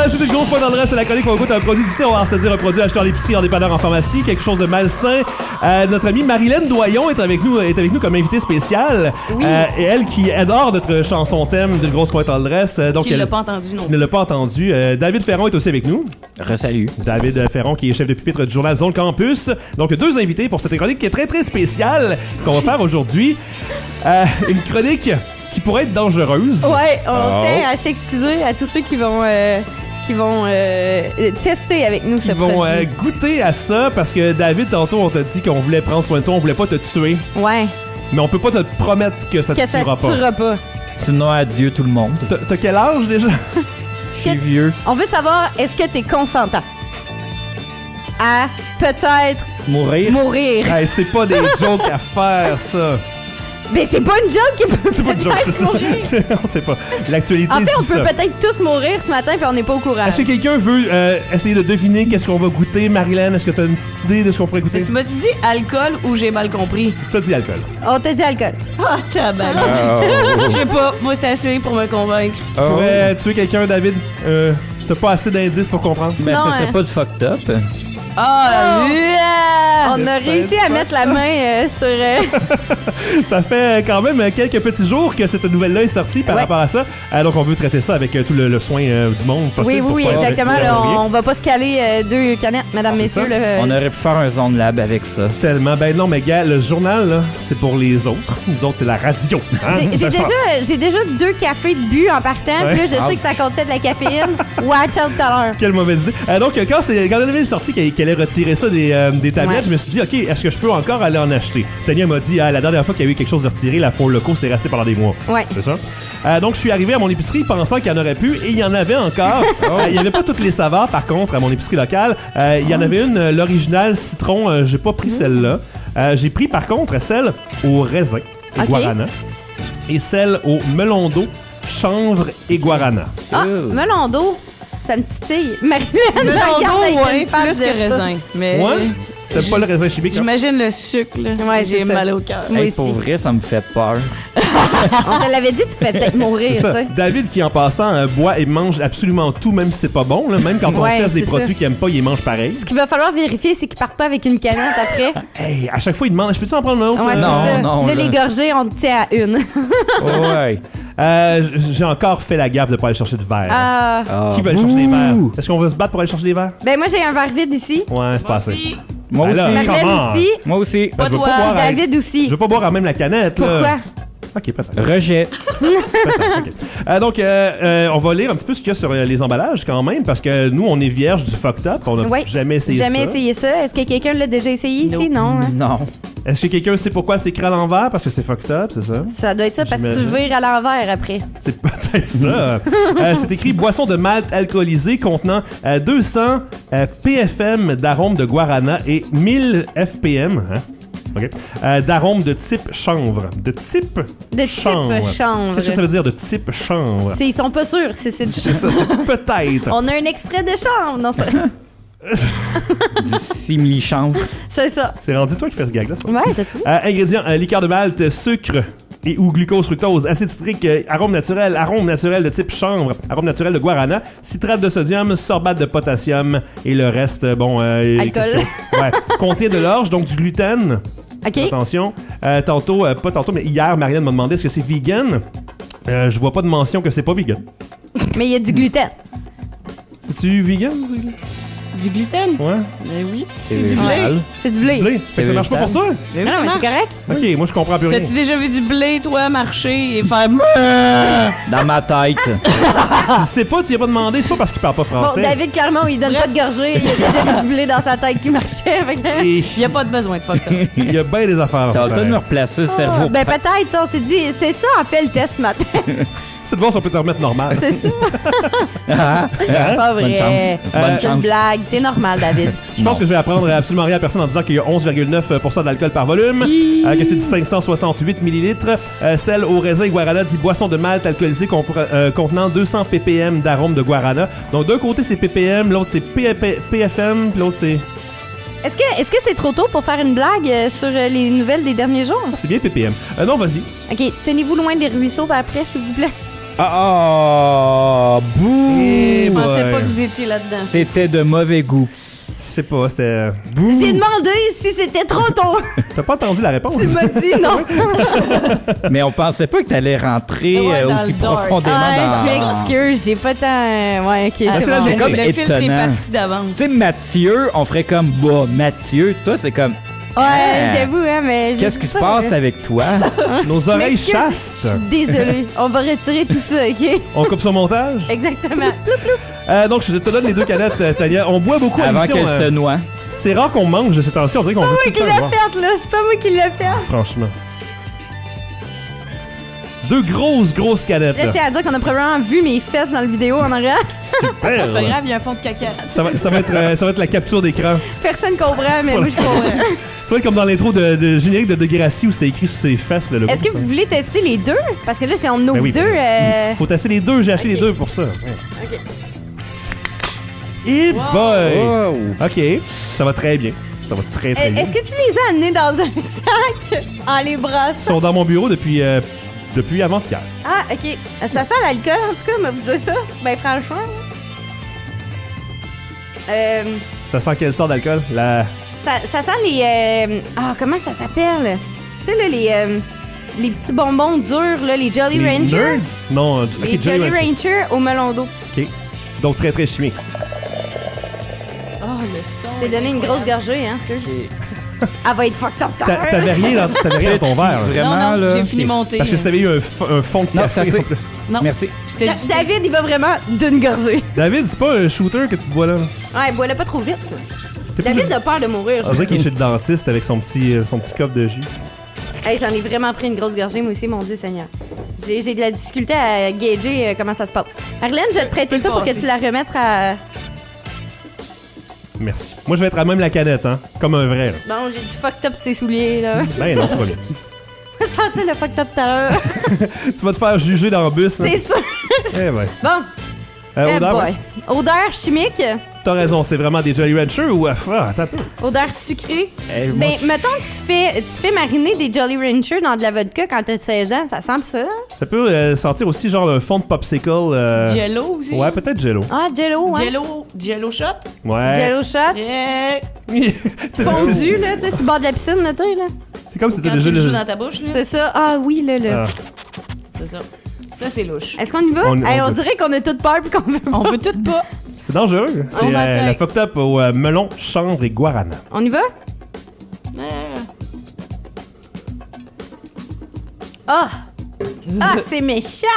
C'est une grosse point dans le reste, c'est la chronique où on goûte un produit du tiroir, c'est-à-dire un produit acheté en épicerie, en dépanneur, en pharmacie, quelque chose de malsain. Notre amie Marilyn Doyon est avec nous comme invitée spéciale. Oui. Et elle qui adore notre chanson thème d'une grosse pointe dans le reste. Donc Qui ne l'a pas entendu non plus. Ne l'a pas entendu. David Ferron est aussi avec nous. Re-salut. David Ferron qui est chef de pupitre du journal Zone Campus. Donc deux invités pour cette chronique qui est très très spéciale qu'on va faire aujourd'hui. Une chronique qui pourrait être dangereuse. Ouais, on tient à s'excuser à tous ceux qui vont tester avec nous ce Ils vont produit. goûter à ça parce que David, tantôt, on t'a dit qu'on voulait prendre soin de toi, on voulait pas te tuer. Ouais, Mais on peut pas te promettre que ça te que ça tuera te pas. tuera pas. Sinon, adieu tout le monde. T'as quel âge déjà? Je suis vieux. On veut savoir, est-ce que t'es consentant à peut-être Mourir. mourir? Hey, c'est pas des jokes à faire, ça. Mais c'est pas une joke qui peut C'est pas une joke, c'est ça. On sait pas. L'actualité En fait, on dit peut ça. peut-être tous mourir ce matin puis on n'est pas au courant. Est-ce que quelqu'un veut essayer de deviner qu'est-ce qu'on va goûter? Marilyn, est-ce que t'as une petite idée de ce qu'on pourrait goûter? Tu m'as-tu dit alcool ou j'ai mal compris? T'as dit alcool. On t'a dit alcool. Ah, tabarnak. Je sais pas. Moi, c'est assez pour me convaincre. Tu pourrais tuer quelqu'un, David? T'as pas assez d'indices pour comprendre? Mais Sinon, ça, c'est pas du fucked up. Ah, On a réussi à mettre la main sur... Ça fait quand même quelques petits jours que cette nouvelle-là est sortie par Ouais. rapport à ça. Donc, on veut traiter ça avec tout le soin du monde possible. Oui, pour pas exactement. être Là, rien. on va pas se caler deux canettes, mesdames, C'est messieurs. ça. Là. On aurait pu faire un zone lab avec ça. Tellement. Ben non, mais gars, le journal, là, c'est pour les autres. Nous autres, c'est la radio. Hein? J'ai déjà 2 cafés de bu en partant. Ouais. Puis là, je sais que ça contient de la caféine. Watch out tout à l'heure. Quelle mauvaise idée. Donc, quand la nouvelle est sortie qu'elle ait retiré ça des tablettes, Ouais. je me suis dit, OK, est-ce que je peux encore aller en acheter? Tania m'a dit, la dernière fois qu'il y a eu quelque chose de retiré, la Four Loko, c'est resté pendant des mois. Ouais. C'est ça? Donc, je suis arrivé à mon épicerie pensant qu'il y en aurait plus et il y en avait encore. Il n'y avait pas toutes les saveurs, par contre, à mon épicerie locale. Il y en avait une, l'original citron. J'ai pas pris celle-là. J'ai pris, par contre, celle au raisin et OK. guarana et celle au melon d'eau, chanvre et guarana. Ah, melon d'eau, ça me titille. Marilyn me melon regarde avec d'eau, ouais, une face plus que de- raisin. Mais Ouais? T'aimes pas le raisin chimique? Hein? j'imagine le sucre, là. Ouais, J'ai c'est ça. mal au cœur. Moi Hey, aussi. pour vrai, ça me fait peur. On te l'avait dit, tu pouvais peut-être mourir, C'est tu ça. sais. David qui en passant boit et mange absolument tout même si c'est pas bon là. Même quand on Ouais, teste des c'est produits ça. qu'il aime pas, il les mange pareil. Ce qu'il va falloir vérifier, c'est qu'ils partent pas avec une canette après. Hey, à chaque fois il demande je peux-tu en prendre un autre? Ouais, c'est Non, ça. non, là, là. les gorgées, on te tient à une. Ouais. J'ai encore fait la gaffe de pas aller chercher de verre. Ah. Qui veut aller chercher des verres? Est-ce qu'on va se battre pour aller chercher des verres? Ben, moi, j'ai un verre vide ici. Ouais, c'est pas assez. Aussi. Moi Ben aussi. là, Marilyn comment? aussi. Moi aussi. Ben, je veux toi. pas boire avec- David aussi. Je veux pas boire à même la canette là. Pourquoi? Ok, peut-être. Rejet. Donc, on va lire un petit peu ce qu'il y a sur les emballages quand même, parce que nous, on est vierge du fucked up. On n'a Ouais. jamais essayé Jamais ça. essayé ça. Est-ce que quelqu'un l'a déjà essayé ici? Non. Hein? Non. Est-ce que quelqu'un sait pourquoi c'est écrit à l'envers? Parce que c'est fucked up, c'est ça? Ça doit être ça parce que tu J'imagine. vires à l'envers après. C'est peut-être ça. C'est écrit boisson de malt alcoolisée contenant 200 PFM d'arôme de guarana et 1000 FPM. Hein? OK. D'arôme de type chanvre. De type De chanvre. type chanvre. Qu'est-ce que ça veut dire de type chanvre? Ils sont pas sûrs. C'est C'est ça, c'est peut-être. On a un extrait de chanvre. Non, c'est pas- Du simili-chanvre. c'est ça. C'est rendu toi qui fais ce gag-là. ça? Ouais, t'as-tu vu? Ingrédients liqueur de malt, sucre et ou glucose, fructose, acide citrique, arôme naturel de type chanvre, arôme naturel de guarana, citrate de sodium, sorbate de potassium et le reste, Alcool. Ouais. Contient de l'orge, donc du gluten. OK. Attention. Pas tantôt, mais hier, Marianne m'a demandé est-ce que c'est vegan. Je vois pas de mention que c'est pas vegan. Mais il y a du gluten. C'est-tu vegan? Du gluten? Ouais. Ben oui. C'est du végétal. blé. C'est du Du blé. blé. Fait que ça marche pas pour toi? Ben oui, Non, ça mais marche. c'est correct. Ok, moi je comprends plus rien. T'as-tu déjà vu du blé, toi, marcher et faire... Dans ma tête. Tu le sais pas, tu y as pas demandé, c'est pas parce qu'il parle pas Bon, français. David, clairement, il donne pas de gorgée. Il a déjà vu du blé dans sa tête qui marchait. Fait que- Et Il y a pas de besoin de fuck up. il y a bien des affaires. à T'as faire. le temps de me replacer le cerveau. Ben peut-être, on s'est dit, c'est ça, on fait le test ce matin. C'est de voir si on peut te remettre normal. C'est ça. Ah, Pas bonne vrai. chance. Bonne C'est une chance. blague. T'es normal, David. Je pense que je vais apprendre absolument rien à personne en disant qu'il y a 11,9% d'alcool par volume, que c'est du 568 millilitres. Celle au raisin guarana dit boisson de malt alcoolisée contenant 200 ppm d'arôme de guarana. Donc d'un côté c'est ppm, l'autre c'est PFM, puis l'autre c'est... Est-ce que c'est trop tôt pour faire une blague sur les nouvelles des derniers jours? C'est bien ppm. Non, vas-y. OK, tenez-vous loin des ruisseaux après, s'il vous plaît. Bouh! Eh Je pensais boy. pas que vous étiez là-dedans. C'était de mauvais goût. Je sais pas, c'était... J'ai demandé si c'était trop tôt. T'as pas entendu la réponse? Tu m'as dit non. Mais on pensait pas que t'allais rentrer Ouais, dans aussi le dark. profondément Ah, je dans... m'excuse, j'ai pas tant. Ouais, ok, Ah, c'est c'est bon. c'est comme Le filtre est étonnant. parti d'avance. Tu sais, Mathieu, on ferait comme, bah, Mathieu, toi, c'est comme, Ouais, j'avoue, hein, mais. qu'est-ce qui se passe avec toi? Nos oreilles m'excuse. Je chastes. suis désolée. On va retirer tout ça, ok? On coupe son montage. Exactement. Donc, je te donne les 2 canettes, Tania. On boit beaucoup à Avant l'émission. qu'elle se noie. C'est rare qu'on mange de ces temps-ci. On dirait qu'on veut Moi tout qui le l'ai temps boire. faite, là. C'est pas moi qui l'ai faite. Franchement. 2 grosses canettes. Là, Là. c'est à dire qu'on a probablement vu mes fesses dans la vidéo en arrière. Super. C'est pas grave, il y a un fond de caca. Ça va être la capture d'écran. Personne comprend, mais moi, je comprends. Ça va être comme dans l'intro de générique de Degrassi où c'était écrit sur ses fesses. Là, le Est-ce mot, que ça. vous voulez tester les deux? Parce que là, c'est on ouvre Ben oui, deux. ben Faut tester les 2. J'ai acheté Ok. les 2 pour ça. Ok. Et boy! Oh. OK. Ça va très bien. Ça va très bien. Est-ce que tu les as amenés dans un sac en les Ils brassant? sont dans mon bureau depuis avant-hier. Ah, ok. Ça sent l'alcool, en tout cas, mais vous dire ça? Ben, franchement. Ça sent quelle sorte d'alcool? Ça sent les. Comment ça s'appelle? Tu sais, là, les petits bonbons durs, là, les Jolly Les Ranchers. Nerds? Non, ok, Les Jolly Ranchers au melon d'eau. OK. Donc très, très chimique. Oh, le son. Je t'ai donné une grosse gorgée, hein, excuse. Elle va être fucked up. T'avais rien dans ton verre. là. Vraiment, non, là. j'ai fini mon thé. Parce que si t'avais eu un fond de Non, café ça, en plus. Non, Merci. c'était du thé. David, il va vraiment d'une gorgée. David, c'est pas un shooter que tu te bois là? Ouais, bois-le pas trop vite. T'es pas David a peur de mourir. On dirait qu'il est chez le dentiste avec son petit cop de jus. Hey, j'en ai vraiment pris une grosse gorgée, moi aussi, mon Dieu Seigneur. J'ai de la difficulté à gager comment ça se passe. Marlène, je vais te prêter ça pour que tu la remettes à... Merci. Moi, je vais être à même la canette, hein? Comme un vrai. Là. Bon, j'ai du fucked up ses souliers, là. Ben non, tout va bien. Sentir le fucked up tout à l'heure. Tu vas te faire juger dans le bus. là. C'est ça. Eh ouais. Bon, Odeur, boy. Odeur chimique, t'as raison, c'est vraiment des Jolly Ranchers ou... attends un peu. odeur sucrée. Eh, moi, Ben, mettons que tu fais mariner des Jolly Ranchers dans de la vodka quand t'as 16 ans, ça sent ça? Ça peut sentir aussi genre un fond de popsicle. Jello aussi. Ouais, peut-être Jello. Ah, Jello, hein? Jello shot. Ouais. Jello shot. Yeah. Fondu, là, tu sais, sur le bord de la piscine, là, tu sais, là. C'est comme si Quand c'était tu déjà... le joues dans ta bouche, là. C'est ça. Ah oui, là, là. Ah. C'est ça. Ça, c'est louche. Est-ce qu'on y va? On Hey, on veut. dirait qu'on a toute peur pis qu'on veut pas. On veut tout pas. C'est dangereux. C'est m'attaque. la fucked up au melon, chanvre et guarana. On y va? Ah! Ah, c'est méchant!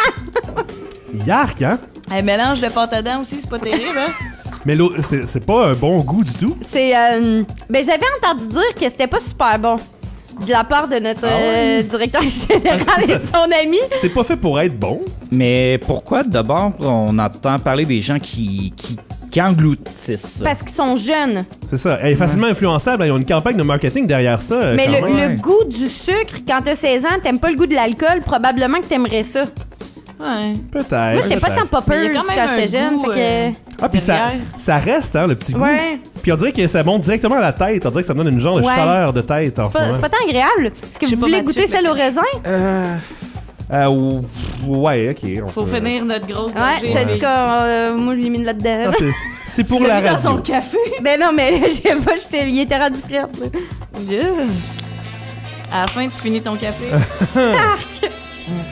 Yark, hein? Un mélange de pâte à dents aussi, c'est pas terrible, hein? Mais c'est pas un bon goût du tout. C'est. Ben, j'avais entendu dire que c'était pas super bon. De la part de notre directeur général et de son ami. C'est pas fait pour être bon. Mais pourquoi d'abord on entend parler des gens qui engloutissent ça? Parce qu'ils sont jeunes. C'est ça. Elle est facilement influençable. Ils ont une campagne de marketing derrière ça. Mais quand même. le goût du sucre, quand t'as 16 ans, t'aimes pas le goût de l'alcool, probablement que t'aimerais ça. Ouais. Peut-être. Moi, j'étais pas peut-être. tant Mais il y popper a quand quand même j'étais un jeune. goût, Fait que. Ah, puis ça derrière. reste, hein, le petit goût. Ouais. Puis on dirait que ça monte directement à la tête. On dirait que ça me donne une genre de Ouais. chaleur de tête en ce C'est moment. pas tant agréable. Est-ce que Je sais vous pas, voulez Mathieu, goûter celle au raisin? Ouais, ok. Faut finir notre grosse Ouais, gorgée. t'as dit que moi, je l'ai mis là-dedans. Ah, c'est pour Tu l'as la mis dans son radio. café. Ben non, mais je sais pas, il était rendu frette, là. À la fin, tu finis ton café. C'est-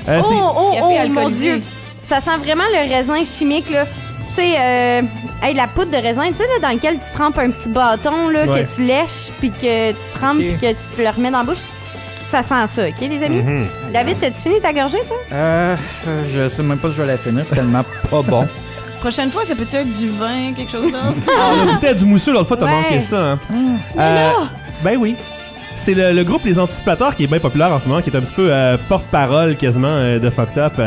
Oh, Café mon alcoolisé. Dieu! Ça sent vraiment le raisin chimique, là. Tu sais, hey, la poudre de raisin, tu sais, là, dans lequel tu trempes un petit bâton, là, Ouais. que tu lèches, puis que tu trempes, Ok. puis que tu te le remets dans la bouche. Ça sent ça, OK, les amis? Mhm. David, t'as-tu fini ta gorgée, toi? Je sais même pas si je vais la finir, c'est tellement pas bon. Prochaine fois, ça peut-tu être du vin, quelque chose d'autre? Ah, on a goûté à du mousseux l'autre fois, t'as Ouais. manqué ça, hein? Ben oui. C'est le groupe Les Anticipateurs qui est bien populaire en ce moment, qui est un petit peu porte-parole quasiment de Fucked Up.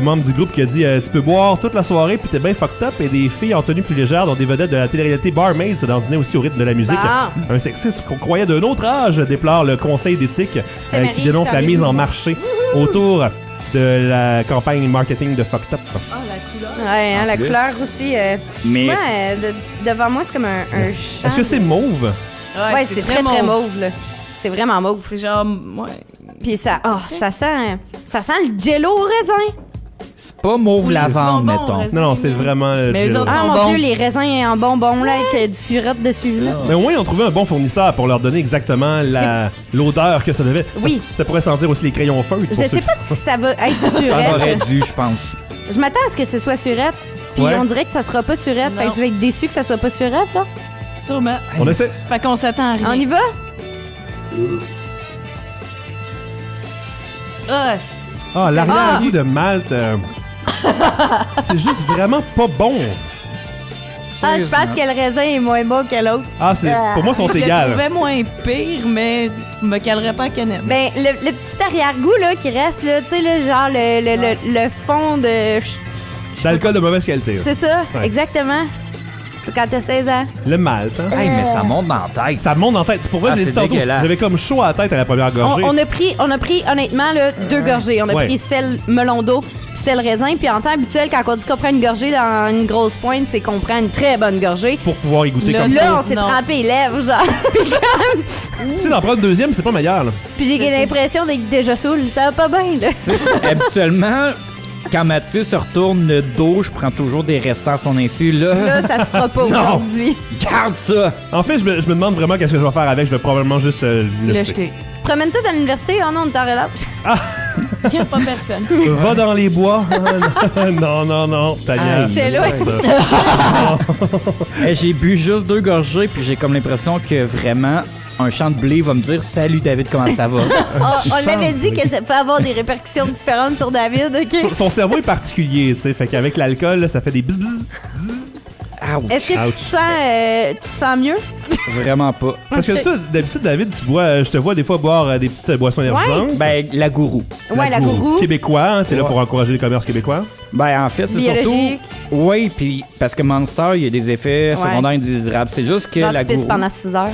Membre du groupe qui a dit tu peux boire toute la soirée puis t'es bien fucked up. Et des filles en tenue plus légère, dont des vedettes de la télé-réalité Barmaids se dandinaient aussi au rythme de la musique. Bon. Un sexisme qu'on croyait d'un autre âge, déplore le Conseil d'éthique C'est qui Marie, dénonce la sérieux. mise en marché autour de la campagne marketing de Fucked Up. Ah, la couleur. Ouais, hein, la plus. couleur aussi. Mais Moi, devant moi, c'est comme un champ. Est-ce que c'est mauve? Ouais, c'est très mauve, là. C'est vraiment mauve. C'est genre, ouais. Puis ça sent le jello au raisin. C'est pas mauve lavande, bon, mettons. raisin. Non, c'est vraiment... Mais eux Giro. autres- Ah sont mon bons. Dieu, les raisins en bonbons là, avec du surette dessus. Là. Mais au moins, ils ont trouvé un bon fournisseur pour leur donner exactement l'odeur que ça devait. Oui. Ça pourrait sentir aussi les crayons feutres. Je sais pas si ça va être Ça aurait surette. dû, je pense. Je m'attends à ce que ce soit surette. Puis Ouais. on dirait que ça sera pas surette. Fait que Non. je vais être déçu que ça soit pas surette. Là. Sûrement. On essaie. Fait qu'on s'attend à rien. On y va? Ah, Ah, l'arrière-goût de Malte, c'est juste vraiment pas bon. Ah, je pense que le raisin est moins bon que l'autre. Ah, pour moi, ils sont je le égales. trouvais moins pire, mais je me calerais pas à canette. Ben, le petit arrière-goût là, qui reste, là, tu sais, là, genre le fond de... D'alcool de mauvaise qualité. là. C'est ça, Ouais. exactement. C'est quand t'as 16 ans. Le Malte, hein. Hey, mais ça monte dans la tête. Ça me monte en tête. Pour vrai, Ah, je l'ai dit c'est tantôt. dégueulasse. J'avais comme chaud à la tête à la première gorgée. On a pris honnêtement là, 2 gorgées. On a Ouais. pris celle melon d'eau puis celle raisin. Puis en temps habituel, quand on dit qu'on prend une gorgée dans une grosse pointe, c'est qu'on prend une très bonne gorgée. Pour pouvoir y goûter Là, comme ça. Là, on s'est Non. trempé les lèvres, genre. Tu sais, d'en prendre une deuxième, c'est pas meilleur, là. Puis j'ai l'impression d'être déjà saoul. Ça va pas bien, là. Habituellement, quand Mathieu se retourne le dos, je prends toujours des restants à son insu. Là, Là, ça se fera pas Non. aujourd'hui. garde ça. En fait, je me demande vraiment qu'est-ce que je vais faire avec. Je vais probablement juste le Le jeter. jeter. Promène-toi dans l'université. Oh non, on t'en relâche. Il n'y a pas personne. Va dans les bois. Non, non, non. Tania. Aïe. C'est loin. Hey, j'ai bu juste 2 gorgées, puis j'ai comme l'impression que vraiment, un champ de blé va me dire « Salut David, comment ça va? » On l'avait dit que ça peut avoir des répercussions différentes sur David, OK? Son cerveau est particulier, tu sais. Fait qu'avec l'alcool, là, ça fait des bzz, bzz, bzz. Ouch. Est-ce que Ouch. tu te sens mieux? Vraiment pas. Parce que toi, d'habitude, David, tu bois, je te vois des fois boire des petites boissons énergisantes. Ben, la gourou. Ouais, la gourou. Québécois, hein, t'es là Ouais. pour encourager le commerce québécois. Ben, en fait, c'est surtout... Biologique. Oui, puis parce que Monster, il y a des effets secondaires indésirables. C'est juste que Genre, la tu pisses gourou... pendant 6 heures.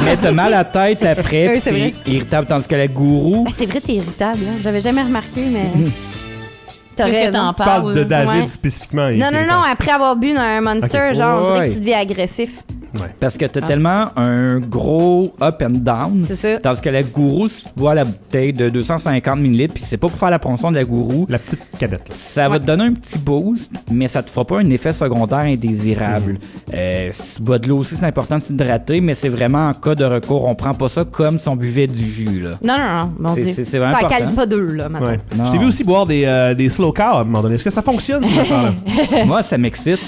Mais t'as mal à la tête après, Oui, puis c'est vrai. t'es irritable, tandis que la gourou... Ben, c'est vrai, t'es irritable. Hein? J'avais jamais remarqué, mais. T'as Qu'est-ce que raison. t'en Tu parles parles? de David Ouais. spécifiquement. Non, non, non, après avoir bu un Monster, Ok. genre, on dirait Ouais. que tu deviens agressif. Parce que t'as tellement un gros up and down. C'est ça. Tandis que la gourou, si tu bois la bouteille de 250 ml, puis c'est pas pour faire la promotion de la gourou, La petite cadette. ça va te donner un petit boost, mais ça te fera pas un effet secondaire indésirable. Si tu bois de l'eau aussi, c'est important de s'hydrater, mais c'est vraiment en cas de recours. On prend pas ça comme si on buvait du jus, là. Non, non, non. Mon C'est- Dieu. c'est vraiment Tu t'en important. cales pas deux, là, maintenant. Ouais. Non. Je t'ai vu aussi boire des slow carbs à un moment donné. Est-ce que ça fonctionne, cette affaire-là? Moi, ça m'excite.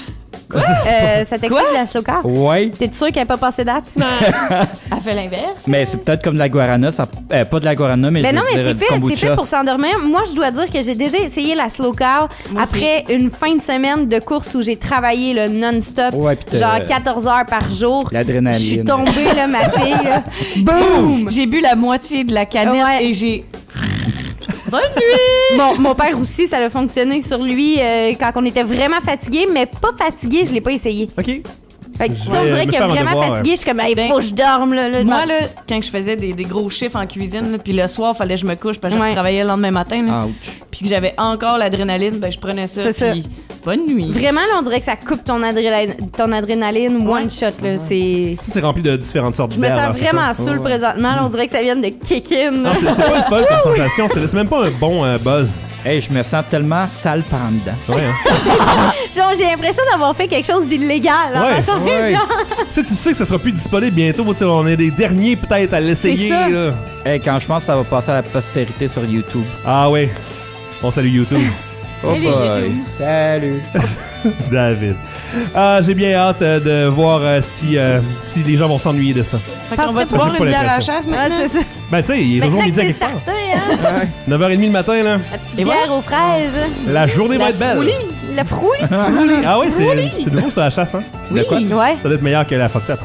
Ça t'excite de la slow carb? Ouais. T'es sûr qu'elle n'est pas passée date? Elle fait l'inverse. Mais c'est peut-être comme de la guarana, ça, pas de la guarana, mais Ben je non, veux mais dire, c'est du fait kombucha. pour s'endormir. Moi, je dois dire que j'ai déjà essayé la slow carb Moi aussi. après une fin de semaine de course où j'ai travaillé le non-stop, Ouais, puis t'as- genre 14 heures par jour. L'adrénaline. Je suis tombée, là, ma fille, là. Boum! J'ai bu la moitié de la canette Ouais. et j'ai... Bonne nuit! Mon père aussi, ça a fonctionné sur lui quand on était vraiment fatigué, mais pas fatigué, je l'ai pas essayé. OK. Fait que, tu sais, vais on dirait me que faire un vraiment devoir, fatigué, je suis comme, hey, Ben, faut que je dorme, là. Moi, là, quand je faisais des gros chiffres en cuisine, là, puis le soir, fallait que je me couche parce que Ouais. je travaillais le lendemain matin, là, Ouch. puis que j'avais encore l'adrénaline, ben je prenais ça, C'est puis bonne nuit. Vraiment, là, on dirait que ça coupe ton adrénaline one shot, là. C'est... Ça, c'est rempli de différentes sortes Je me d'herbes, sens hein, c'est vraiment ça? saoul présentement, là. On dirait que ça vient de kick in, là. Non, c'est pas une folle comme sensation. C'est même pas un bon buzz. Hey, je me sens tellement sale par en dedans. Ouais, hein? Genre, j'ai l'impression d'avoir fait quelque chose d'illégal. en Ouais, attendant, ouais. genre. Tu sais que ça sera plus disponible bientôt. Tu sais, on est les derniers peut-être à l'essayer. C'est ça. là. Hey, quand je pense que ça va passer à la postérité sur YouTube. Ah ouais. On salue YouTube. Salut, Oh boy. YouTube. Salut. David. Ah, j'ai bien hâte de voir si les gens vont s'ennuyer de ça. Fait Parce qu'on que va tu te boire j'ai pas une bière à la l'impression. chasse Ah, maintenant? c'est ça. Ben, tu sais, il est toujours Maintenant que midi à c'est quelque part. starté, hein. 9h30 le matin, là. La petite Et bière voilà. aux fraises. La journée va être belle. La frouille. Ah oui, c'est nouveau ça, la chasse, hein? De quoi? Ouais, Ça doit être meilleur que la fucked up.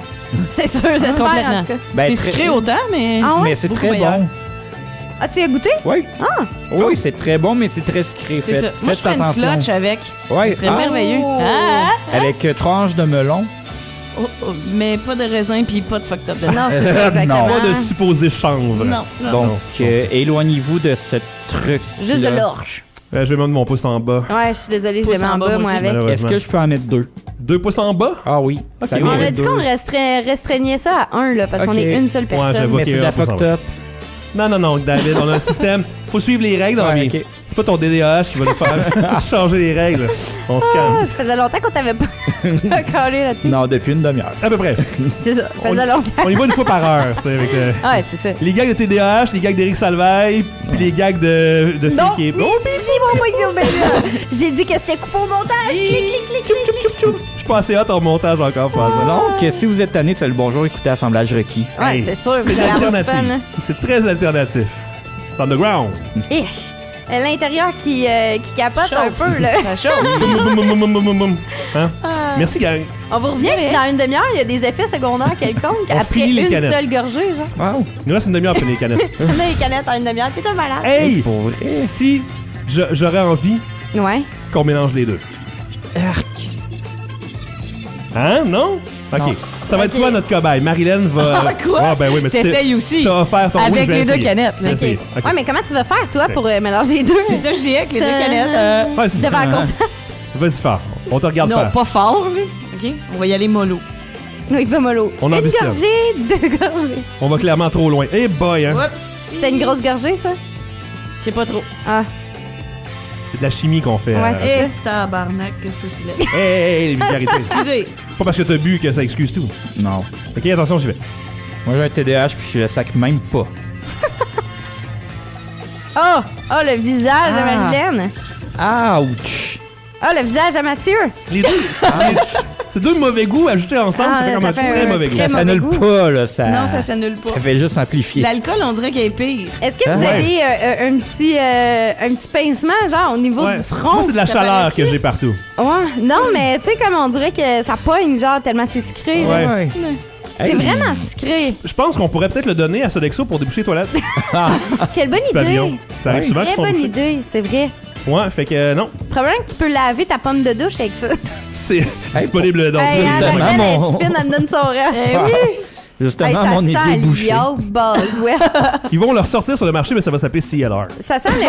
c'est sûr, j'espère, Complètement. en tout cas. Ben, C'est très- sucré autant, mais... Ah ouais? Mais c'est Beaucoup très meilleur. bon. Ah, tu y as goûté? Oui. Oui, c'est très bon, mais c'est très sucré. C'est ça. Faites, Moi, je faites ferais une attention. slotch avec. Ouais. Ce serait Ah, merveilleux. Ah! avec 3 hanches de melon. Oh, oh, mais pas de raisin puis pas de fucked up dedans. Non, c'est ça, exactement. Pas de supposé chanvre. Non, non. Donc, Non. éloignez-vous de ce truc. Juste de l'orge. Je vais mettre mon pouce en bas. Ouais, je suis désolée, je Pouce l'ai mis en en bas, bas, moi moi, aussi. avec. Malheureusement. Est-ce que je peux en mettre 2? 2 pouces en bas? Ah oui. Ok, Ça oui. On mérite a dit deux. qu'on restreignait ça à 1, là, parce Ok. qu'on est une seule personne. j'avoue. Mais Ok, c'est de la on peut fucked up. Non, David, on a un système. Faut suivre les règles dans la Ouais, vie. ok. C'est C'est pas ton DDAH qui va nous faire changer les règles. On se calme. Ça faisait longtemps qu'on t'avait pas collé là-dessus. Non, depuis une demi-heure. À peu près. C'est ça, ça faisait longtemps. On y va une fois par heure, tu sais, avec Ouais, c'est ça. les gags de TDAH, les gags d'Éric Salvaille, puis les gags de Non, filles qui... J'ai dit que c'était coupé au montage. Clic, clic, clic, Tchoup, clic, tchoup, clic. tchoup, tchoup. Je suis pas assez hot en montage encore pour ça. Donc, si vous êtes tanné de Salut Bonjour, écoutez Assemblage requis. Ouais, Hey, c'est sûr, vous c'est allez avoir du alternatif. fun, là. C'est très alternatif. C'est underground. Ich. L'intérieur qui capote un peu, là. Ça chauffe. Boum, boum, boum, boum, boum, boum, boum. Hein? Merci, gang. On vous revient si dans une demi-heure, il y a des effets secondaires quelconques On après finit les une canettes. seule gorgée, genre. Wow. Il nous reste une demi-heure pour les canettes. Tu mets les canettes en une demi-heure, t'es un malade. Hey! Pour vrai. Si j'aurais envie Ouais. qu'on mélange les deux. Arc. Hein? Non? OK. Non. Ça va être Ok. toi notre cobaye. Marilyn va... Ah, quoi? Ah, ben oui, mais tu T'essayes aussi. t'as offert ton... oui, Avec je vais les deux essayer. canettes, là. Je vais essayer. Ok. OK. Ouais, mais comment tu vas faire, toi, pour mélanger les deux? C'est ça que je dis avec les deux Ta- canettes. Ouais, c'est ça. Devant la console. Vas-y fort. On te regarde Non, faire. pas fort, là. OK? On va y aller mollo. Oui, il va mollo. On Une ambitionne. gorgée, deux gorgées. On va clairement trop loin. Eh boy, hein? Oups. C'était une grosse gorgée, ça? Je sais pas trop. Ah. C'est de la chimie qu'on fait. Ouais, c'est Eh, tabarnak, qu'est-ce que c'est là? Hey, les vulgarités. Excusez. Pas parce que t'as bu que ça excuse tout. Non. OK, attention, j'y vais. Moi, j'ai un TDAH puis je le sac même pas. Oh! Oh, le visage de Ah. Marilyn. Ouch. Oh, le visage de Mathieu. Les deux. C'est deux mauvais goûts ajoutés ensemble, Ah, ça fait comme ça un fait très un mauvais goût. très Ça mauvais s'annule goût. pas, là. Ça... Non, ça s'annule pas. Ça fait juste amplifier. L'alcool, on dirait qu'il est pire. Est-ce que vous Ouais. avez un petit pincement, genre, au niveau Ouais. du front? Moi, c'est de la Ça chaleur paraît-tu? que j'ai partout. Ouais. Non, mais tu sais, comme on dirait que ça pogne, genre, tellement c'est sucré. là. Ouais. C'est vraiment sucré. Je pense qu'on pourrait peut-être le donner à Sodexo pour déboucher les toilettes. Quelle bonne idée. Pavillon. Ça arrive Ouais. souvent qu'ils Très sont bonne bouchés. idée, c'est vrai. Ouais, fait que non, Probablement que tu peux laver ta pomme de douche avec ça. c'est disponible dans Hey, justement, Anne, elle mon- est fine, elle me donne son reste. Eh oui. Hey, Justement, ça mon sent idée bouché. Liao Boswell. Ils vont le ressortir sur le marché, mais ça va s'appeler CLR. Ça sent le...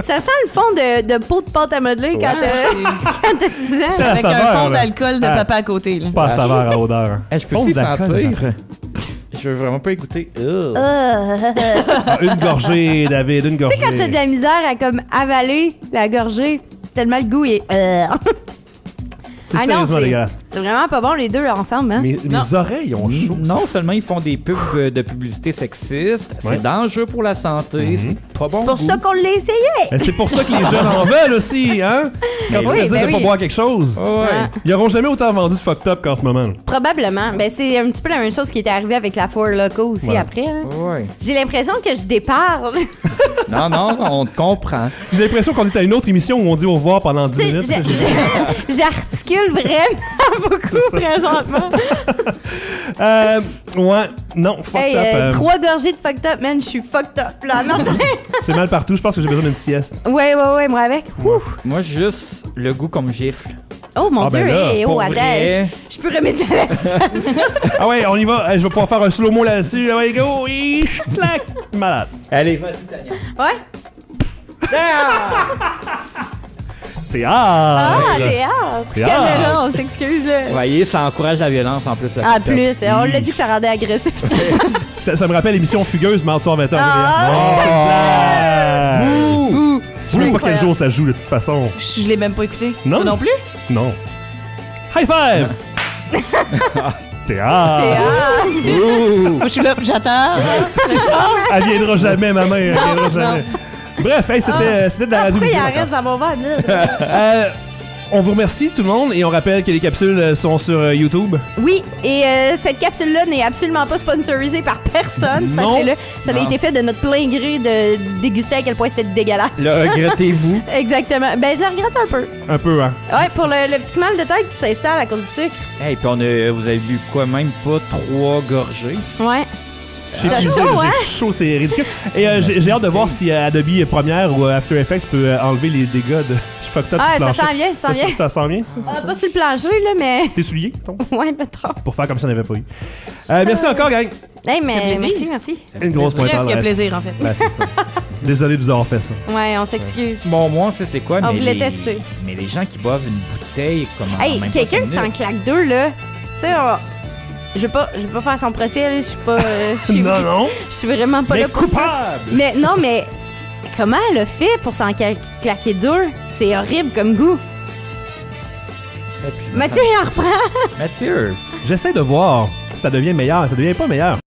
Ça sent le fond de pot de pâte à modeler quand t'as 6 ans. C'est la Avec un saveur, fond là. d'alcool de Ah. papa à côté. Là. Pas à saveur à odeur. Je peux Fond le d'alcool. sentir. Je veux vraiment pas écouter. Ah, une gorgée, David, une gorgée. Tu sais, quand t'as de la misère à comme avaler la gorgée, tellement le goût est... C'est Ah non, sérieusement c'est- dégueulasse. C'est vraiment pas bon les deux ensemble, hein? Mes oreilles ont chaud. Non seulement ils font des pubs de publicité sexiste, Ouais. c'est dangereux pour la santé, c'est pas bon C'est pour goût. ça qu'on l'a essayé! Mais c'est pour ça que les jeunes en veulent aussi, hein? Quand tu oui, fais dire ben de pas oui. boire quelque chose, Ouais. ils auront jamais autant vendu de fucked up qu'en ce moment. Probablement. Ben, c'est un petit peu la même chose qui était arrivé avec la Four Loko aussi Ouais. après. Là. Ouais. J'ai l'impression que je déparle. Non, non, on te comprend. J'ai l'impression qu'on est à une autre émission où on dit au revoir pendant 10 Tu sais, minutes. J'articule vraiment beaucoup présentement. Ouais, non, fucked Hey, up. 3 gorgées de fucked up, man, je suis fucked up là. Non, J'ai mal partout, je pense que j'ai besoin d'une sieste. ouais, moi avec. Ouh. Moi, juste le goût qu'on me gifle. Oh mon Ah, ben dieu, là, et pour oh, attends, vrai. je peux remédier à la situation. Ah ouais, on y va. Je vais pouvoir faire un slow-mo là-dessus. Ah ouais, go! Et clac! Malade. Allez, vas-y, Tania. Ouais? Théâtre! Ah, théâtre! Théâtre. Caméra, on s'excuse. Vous voyez, ça encourage la violence en plus. le Ah, fucked up. plus, on l'a dit que ça rendait agressif. Ça me rappelle l'émission Fugueuse, mardi soir 20h. Ah, Oh, je sais même pas quel Incroyable. jour ça joue de toute façon. Je l'ai même pas écouté. Non? Toi non plus? Non. High five! Théâtre! Théâtre! Moi, je suis là, j'attends. Elle viendra jamais, ma main. Elle viendra jamais. Bref, hey, c'était de la radio Pourquoi il en visuelle. reste dans mon verre, là? On vous remercie tout le monde et on rappelle que les capsules sont sur YouTube. Oui, et cette capsule-là n'est absolument pas sponsorisée par personne, Non. sachez-le. Ça a Non. été fait de notre plein gré de déguster à quel point c'était dégueulasse. Le regrettez-vous? Exactement. Ben, je la regrette un peu. Un peu, hein. Ouais, pour le petit mal de tête qui s'installe à cause du sucre. Hey, puis vous avez bu quoi, même pas 3 gorgées? Ouais. J'ai T'as chaud, chaud, hein? j'ai chaud, c'est ridicule. Et j'ai hâte de voir si Adobe Premiere ou After Effects peut enlever les dégâts de fucked up Ah, sur le ça plancher. s'en vient, ça s'en vient. Ça sent bien, ça? Ah, pas sur le plancher, là, mais. T'es souillé, ton? Ouais, pas trop. Pour faire comme si on n'avait pas eu. Merci encore, gang. Hey, mais plaisir. merci. Une grosse pointe Presque plaisir, en fait. Ben, c'est ça. Désolé de vous avoir fait ça. Ouais, on s'excuse. Bon, moi, on sait c'est quoi, On mais voulait les... tester. Mais les gens qui boivent une bouteille, comment Hey, même pas quelqu'un qui 5 s'en minutes. claque deux, là. Tu sais, je vais pas faire son procès, là. Je suis pas. Je suis Non, non. je suis vraiment pas Mais là pour ça. coupable! Mais non, mais Comment elle a fait pour s'en claquer 2? C'est horrible comme goût. Et puis, Mathieu, il en reprend. Mathieu. J'essaie de voir si ça devient meilleur. Ça devient pas meilleur.